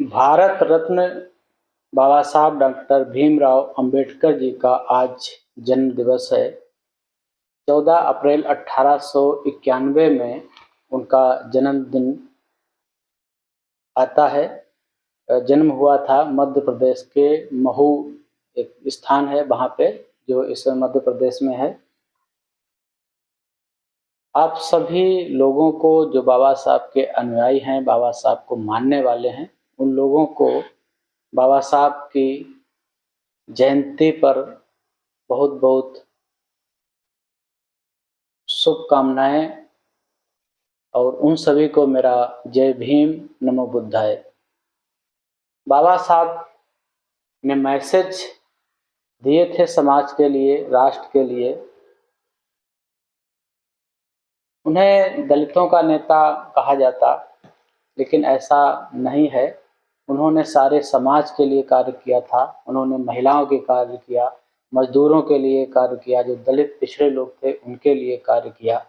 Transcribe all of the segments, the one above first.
भारत रत्न बाबा साहब डॉक्टर भीमराव अंबेडकर जी का आज जन्म दिवस है। 14 अप्रैल 1891 में उनका जन्मदिन आता है। जन्म हुआ था मध्य प्रदेश के महू, एक स्थान है वहाँ पे, जो इस मध्य प्रदेश में है। आप सभी लोगों को जो बाबा साहब के अनुयायी हैं, बाबा साहब को मानने वाले हैं, उन लोगों को बाबा साहब की जयंती पर बहुत बहुत शुभकामनाएं, और उन सभी को मेरा जय भीम, नमो बुद्धाय। बाबा साहब ने मैसेज दिए थे समाज के लिए, राष्ट्र के लिए। उन्हें दलितों का नेता कहा जाता, लेकिन ऐसा नहीं है। उन्होंने सारे समाज के लिए कार्य किया था। उन्होंने महिलाओं के कार्य किया, मजदूरों के लिए कार्य किया, जो दलित पिछड़े लोग थे उनके लिए कार्य किया।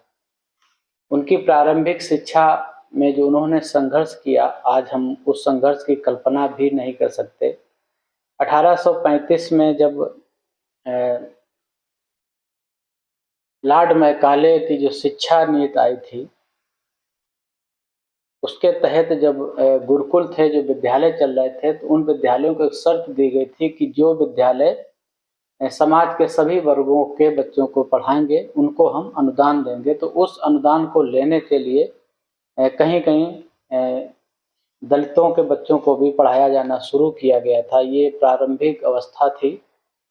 उनकी प्रारंभिक शिक्षा में जो उन्होंने संघर्ष किया, आज हम उस संघर्ष की कल्पना भी नहीं कर सकते। 1835 में जब लॉर्ड मैकाले की जो शिक्षा नीति आई थी, उसके तहत जब गुरुकुल थे, जो विद्यालय चल रहे थे, तो उन विद्यालयों को एक शर्त दी गई थी कि जो विद्यालय समाज के सभी वर्गों के बच्चों को पढ़ाएंगे, उनको हम अनुदान देंगे। तो उस अनुदान को लेने के लिए कहीं कहीं दलितों के बच्चों को भी पढ़ाया जाना शुरू किया गया था। ये प्रारंभिक अवस्था थी।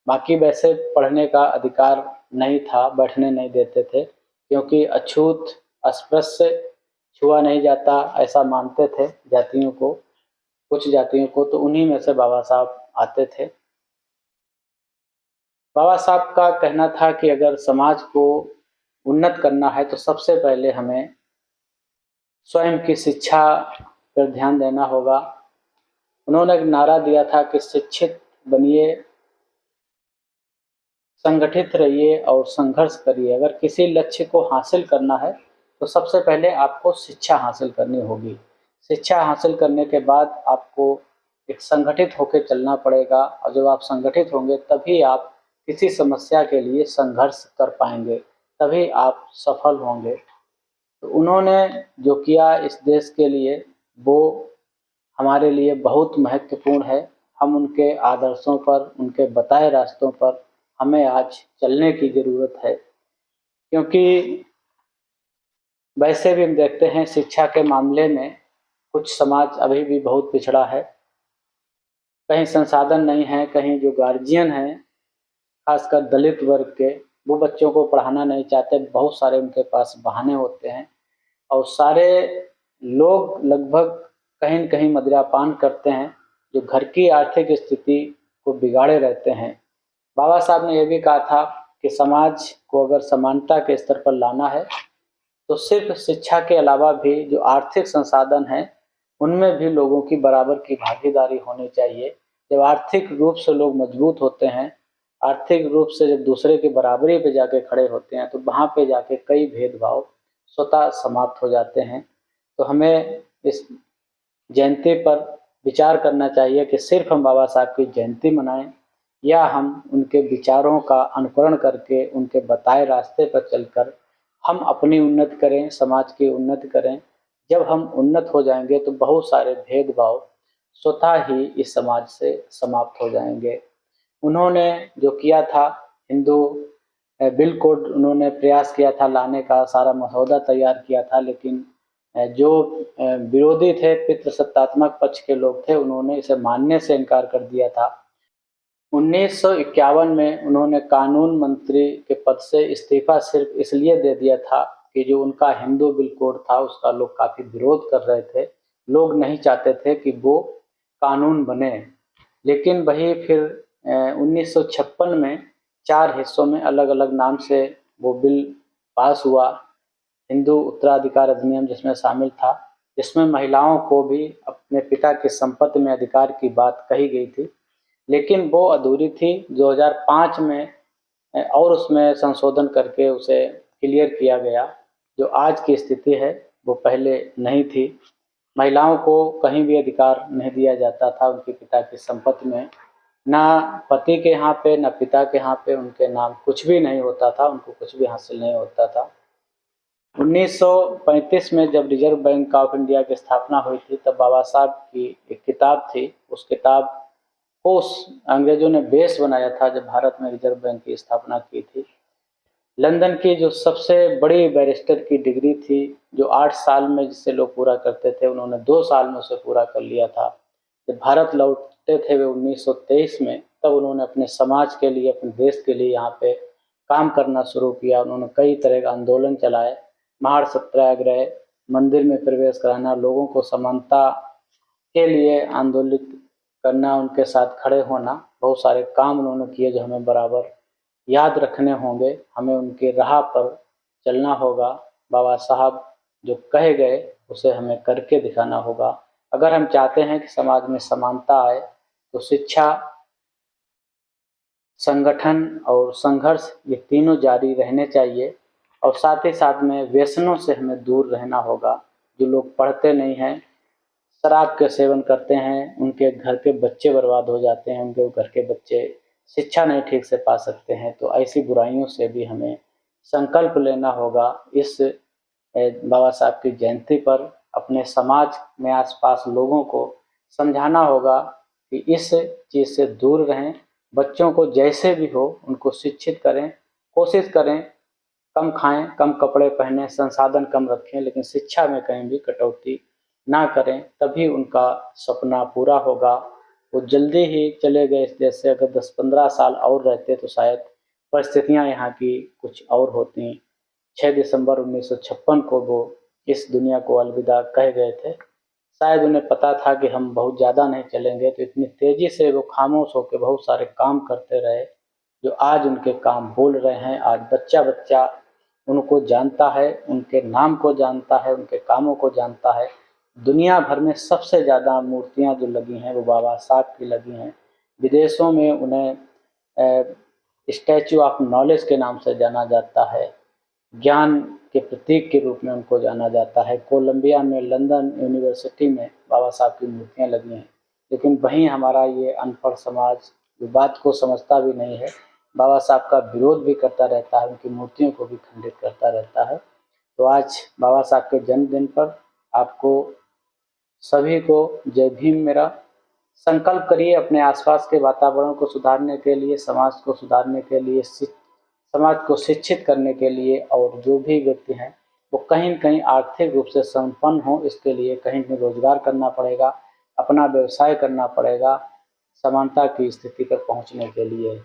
बाकी वैसे पढ़ने का अधिकार नहीं था, बैठने नहीं देते थे, क्योंकि अछूत अस्पृश्य छुआ नहीं जाता, ऐसा मानते थे जातियों को, कुछ जातियों को। तो उन्हीं में से बाबा साहब आते थे। बाबा साहब का कहना था कि अगर समाज को उन्नत करना है तो सबसे पहले हमें स्वयं की शिक्षा पर ध्यान देना होगा। उन्होंने एक नारा दिया था कि शिक्षित बनिए, संगठित रहिए और संघर्ष करिए। अगर किसी लक्ष्य को हासिल करना है तो सबसे पहले आपको शिक्षा हासिल करनी होगी। शिक्षा हासिल करने के बाद आपको एक संगठित होकर चलना पड़ेगा, और जब आप संगठित होंगे तभी आप किसी समस्या के लिए संघर्ष कर पाएंगे, तभी आप सफल होंगे। तो उन्होंने जो किया इस देश के लिए, वो हमारे लिए बहुत महत्वपूर्ण है। हम उनके आदर्शों पर, उनके बताए रास्तों पर हमें आज चलने की ज़रूरत है, क्योंकि वैसे भी हम देखते हैं शिक्षा के मामले में कुछ समाज अभी भी बहुत पिछड़ा है। कहीं संसाधन नहीं है, कहीं जो गार्जियन हैं, खासकर दलित वर्ग के, वो बच्चों को पढ़ाना नहीं चाहते। बहुत सारे उनके पास बहाने होते हैं, और सारे लोग लगभग कहीं न कहीं मदिरापान करते हैं, जो घर की आर्थिक स्थिति को बिगाड़े रहते हैं। बाबा साहब ने यह भी कहा था कि समाज को अगर समानता के स्तर पर लाना है तो सिर्फ शिक्षा के अलावा भी जो आर्थिक संसाधन हैं, उनमें भी लोगों की बराबर की भागीदारी होनी चाहिए। जब आर्थिक रूप से लोग मजबूत होते हैं, आर्थिक रूप से जब दूसरे की बराबरी पे जाके खड़े होते हैं, तो वहाँ पे जाके कई भेदभाव स्वतः समाप्त हो जाते हैं। तो हमें इस जयंती पर विचार करना चाहिए कि सिर्फ हम बाबा साहब की जयंती मनाएं, या हम उनके विचारों का अनुकरण करके, उनके बताए रास्ते पर चलकर हम अपनी उन्नति करें, समाज की उन्नति करें। जब हम उन्नत हो जाएंगे तो बहुत सारे भेदभाव स्वतः ही इस समाज से समाप्त हो जाएंगे। उन्होंने जो किया था, हिंदू बिल कोड उन्होंने प्रयास किया था लाने का, सारा मसौदा तैयार किया था, लेकिन जो विरोधी थे, पितृसत्तात्मक पक्ष के लोग थे, उन्होंने इसे मानने से इनकार कर दिया था। 1951 में उन्होंने कानून मंत्री के पद से इस्तीफा सिर्फ इसलिए दे दिया था कि जो उनका हिंदू बिल कोड था उसका लोग काफ़ी विरोध कर रहे थे। लोग नहीं चाहते थे कि वो कानून बने। लेकिन वही फिर 1956 में 4 हिस्सों में अलग अलग नाम से वो बिल पास हुआ, हिंदू उत्तराधिकार अधिनियम जिसमें शामिल था, जिसमें महिलाओं को भी अपने पिता की संपत्ति में अधिकार की बात कही गई थी, लेकिन वो अधूरी थी। 2005 में और उसमें संशोधन करके उसे क्लियर किया गया। जो आज की स्थिति है वो पहले नहीं थी। महिलाओं को कहीं भी अधिकार नहीं दिया जाता था उनके पिता की संपत्ति में, ना पति के यहाँ पे ना पिता के यहाँ पे उनके नाम कुछ भी नहीं होता था, उनको कुछ भी हासिल नहीं होता था। 1935 में जब रिजर्व बैंक ऑफ इंडिया की स्थापना हुई थी, तब बाबा साहब की एक किताब थी, उस किताब को अंग्रेजों ने बेस बनाया था जब भारत में रिजर्व बैंक की स्थापना की थी। लंदन की जो सबसे बड़ी बैरिस्टर की डिग्री थी, जो 8 साल में जिससे लोग पूरा करते थे, उन्होंने 2 साल में उसे पूरा कर लिया था। जब भारत लौटते थे वे 1923 में, तब उन्होंने अपने समाज के लिए, अपने देश के लिए यहाँ पे काम करना शुरू किया। उन्होंने कई तरह का आंदोलन चलाए, महार सत्याग्रह, मंदिर में प्रवेश कराना, लोगों को समानता के लिए आंदोलित करना, उनके साथ खड़े होना, बहुत सारे काम उन्होंने किए जो हमें बराबर याद रखने होंगे। हमें उनके राह पर चलना होगा। बाबा साहब जो कहे गए उसे हमें करके दिखाना होगा। अगर हम चाहते हैं कि समाज में समानता आए, तो शिक्षा, संगठन और संघर्ष ये तीनों जारी रहने चाहिए, और साथ ही साथ में व्यसनों से हमें दूर रहना होगा। जो लोग पढ़ते नहीं हैं, शराब के सेवन करते हैं, उनके घर के बच्चे बर्बाद हो जाते हैं, उनके घर के बच्चे शिक्षा नहीं ठीक से पा सकते हैं, तो ऐसी बुराइयों से भी हमें संकल्प लेना होगा। इस बाबा साहब की जयंती पर अपने समाज में आसपास लोगों को समझाना होगा कि इस चीज़ से दूर रहें। बच्चों को जैसे भी हो उनको शिक्षित करें, कोशिश करें कम खाएं, कम कपड़े पहनें, संसाधन कम रखें, लेकिन शिक्षा में कहीं भी कटौती ना करें, तभी उनका सपना पूरा होगा। वो जल्दी ही चले गए इस देश से। अगर 10-15 साल और रहते तो शायद परिस्थितियां यहाँ की कुछ और होती। 6 दिसंबर 1956 को वो इस दुनिया को अलविदा कह गए थे। शायद उन्हें पता था कि हम बहुत ज़्यादा नहीं चलेंगे, तो इतनी तेज़ी से वो खामोश होकर बहुत सारे काम करते रहे, जो आज उनके काम बोल रहे हैं। आज बच्चा बच्चा उनको जानता है, उनके नाम को जानता है, उनके कामों को जानता है। दुनिया भर में सबसे ज़्यादा मूर्तियाँ जो लगी हैं वो बाबा साहब की लगी हैं। विदेशों में उन्हें स्टैचू ऑफ नॉलेज के नाम से जाना जाता है, ज्ञान के प्रतीक के रूप में उनको जाना जाता है। कोलंबिया में, लंदन यूनिवर्सिटी में बाबा साहब की मूर्तियाँ लगी हैं, लेकिन वहीं हमारा ये अनपढ़ समाज जो बात को समझता भी नहीं है, बाबा साहब का विरोध भी करता रहता है, उनकी मूर्तियों को भी खंडित करता रहता है। तो आज बाबा साहब के जन्मदिन पर आपको सभी को जय भीम मेरा। संकल्प करिए अपने आसपास के वातावरण को सुधारने के लिए, समाज को सुधारने के लिए, समाज को शिक्षित करने के लिए, और जो भी व्यक्ति हैं वो कहीं न कहीं आर्थिक रूप से संपन्न हो, इसके लिए कहीं न रोजगार करना पड़ेगा, अपना व्यवसाय करना पड़ेगा समानता की स्थिति पर पहुंचने के लिए।